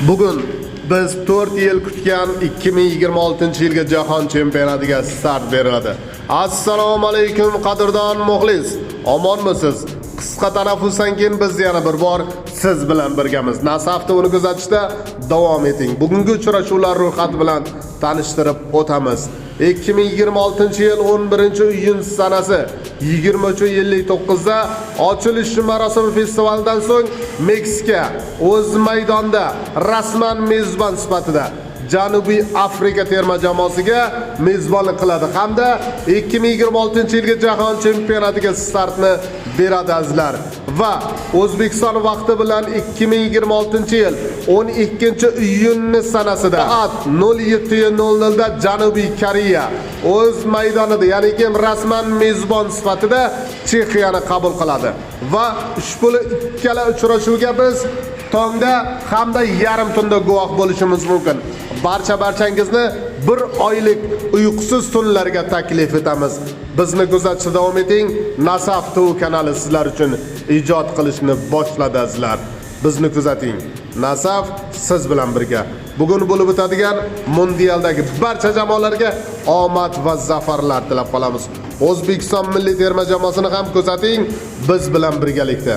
Bugun biz 4 yil kutgan 2026-yilga jahon chempionatiga start beriladi. Assalomu alaykum qadrdon muxlis. Omonmisiz? Qisqa tanaffusdan keyin biz yana bir bor siz bilan birgamiz. Nasafda uni kuzatishda davom eting. Bugungi uchrashuvlar ro'yxati bilan tanishtirib o'tamiz. 2026-yil 11-iyun sanasi 23:59 da ochilish marosimi festivalidan so'ng Meksika o'z maydonida rasman mezbon sifatida Janubiy Afrika terma jamoasiga mezbonlik qiladi hamda 2026-yilga jahon chempionatiga startni beradi azizlar. Va O'zbekiston vaqti bilan 2026-yil 12-iyun sanasida soat 07:00 da Janubiy Koreya o'z maydonida, ya'ni ki rasman mezbon sifatida Chexiyani qabul qiladi. Va ushbu ikkala uchrashuvga biz tongda hamda yarim tunda guvoh bo'lishimiz mumkin. Barchangizni bir oylik uyqusiz tunlarga taklif etamiz. Bizni kuzatishda davom eting. Nasaf TV kanali sizlar uchun ijod qilishni boshladi azizlar. Bizni kuzating. Nasaf siz bilan birga. Bugun bo'lib o'tadigan mundialdagi barcha jamoalarga omad va zafarlar tilab qolamiz. O'zbekiston milliy terma jamoasini ham kuzating, biz bilan birgalikda.